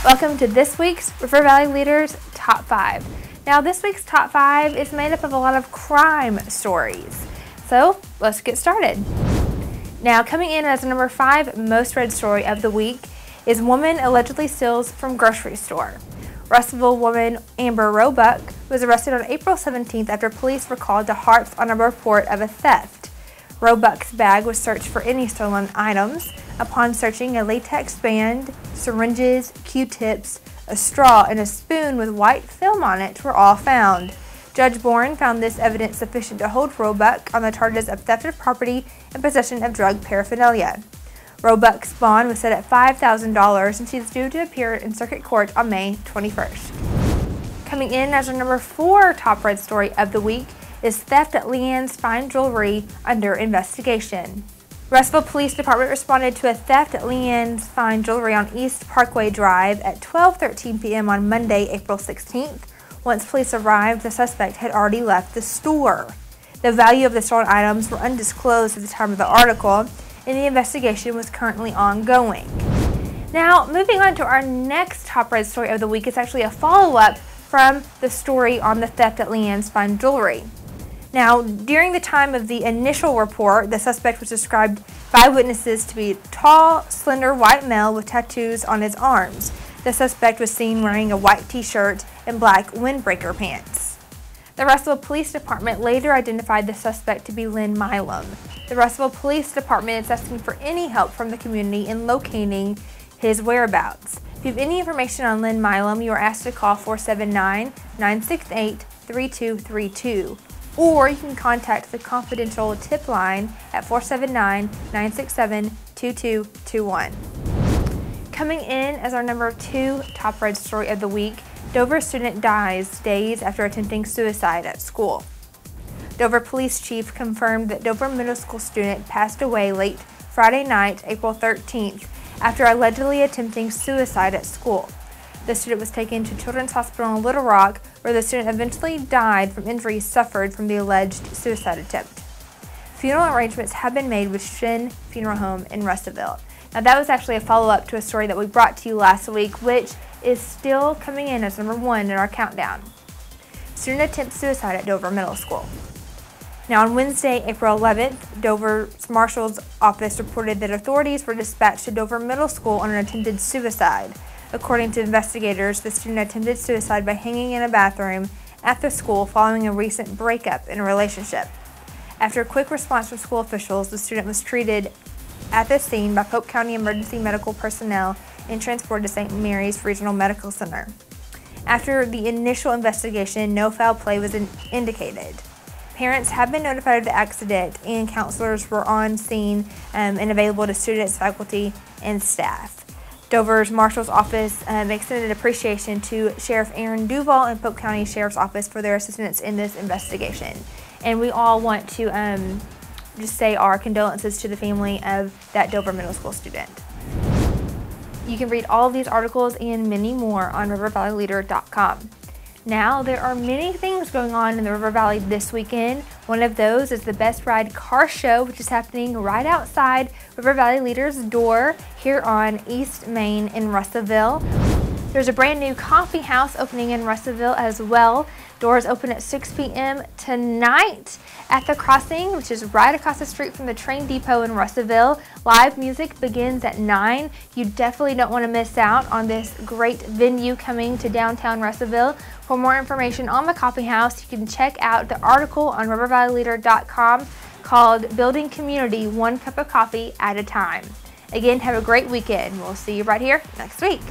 Welcome to this week's River Valley Leaders Top 5. Now this week's Top 5 is made up of a lot of crime stories. So let's get started. Now coming in as the number 5 most read story of the week is woman allegedly steals from grocery store. Russellville woman Amber Roebuck was arrested on April 17th after police were called to Harps on a report of a theft. Roebuck's bag was searched for any stolen items. Upon searching, a latex band, syringes, Q-tips, a straw, and a spoon with white film on it were all found. Judge Bourne found this evidence sufficient to hold Roebuck on the charges of theft of property and possession of drug paraphernalia. Roebuck's bond was set at $5,000 and she is due to appear in circuit court on May 21st. Coming in as our number 4 top read story of the week is theft at Leanne's Fine Jewelry under investigation. Russellville Police Department responded to a theft at Leanne's Fine Jewelry on East Parkway Drive at 12:13 p.m. on Monday, April 16th. Once police arrived, the suspect had already left the store. The value of the stolen items were undisclosed at the time of the article, and the investigation was currently ongoing. Now, moving on to our next top read story of the week, it's actually a follow-up from the story on the theft at Leanne's Fine Jewelry. Now, during the time of the initial report, the suspect was described by witnesses to be a tall, slender white male with tattoos on his arms. The suspect was seen wearing a white t-shirt and black windbreaker pants. The Russellville Police Department later identified the suspect to be Lynn Milam. The Russellville Police Department is asking for any help from the community in locating his whereabouts. If you have any information on Lynn Milam, you are asked to call 479-968-3232. Or you can contact the confidential tip line at 479-967-2221. Coming in as our number 2 top read story of the week, Dover student dies days after attempting suicide at school. Dover Police Chief confirmed that Dover Middle School student passed away late Friday night, April 13th, after allegedly attempting suicide at school. The student was taken to Children's Hospital in Little Rock, where the student eventually died from injuries suffered from the alleged suicide attempt. Funeral arrangements have been made with Shin Funeral Home in Russellville. Now that was actually a follow-up to a story that we brought to you last week, which is still coming in as number 1 in our countdown. Student attempts suicide at Dover Middle School. Now on Wednesday, April 11th, Dover's Marshal's office reported that authorities were dispatched to Dover Middle School on an attempted suicide. According to investigators, the student attempted suicide by hanging in a bathroom at the school following a recent breakup in a relationship. After a quick response from school officials, the student was treated at the scene by Polk County Emergency Medical personnel and transported to St. Mary's Regional Medical Center. After the initial investigation, no foul play was indicated. Parents have been notified of the accident and counselors were on scene and available to students, faculty, and staff. Dover's Marshal's Office extended appreciation to Sheriff Aaron Duval and Polk County Sheriff's Office for their assistance in this investigation. And we all want to just say our condolences to the family of that Dover Middle School student. You can read all of these articles and many more on rivervalleyleader.com. Now, there are many things going on in the River Valley this weekend. One of those is the Best Ride Car Show, which is happening right outside River Valley Leader's door here on East Main in Russellville. There's a brand new coffee house opening in Russellville as well. Doors open at 6 p.m. tonight at the Crossing, which is right across the street from the train depot in Russellville. Live music begins at 9. You definitely don't want to miss out on this great venue coming to downtown Russellville. For more information on the coffee house, you can check out the article on rivervalleyleader.com called Building Community One Cup of Coffee at a Time. Again, have a great weekend. We'll see you right here next week.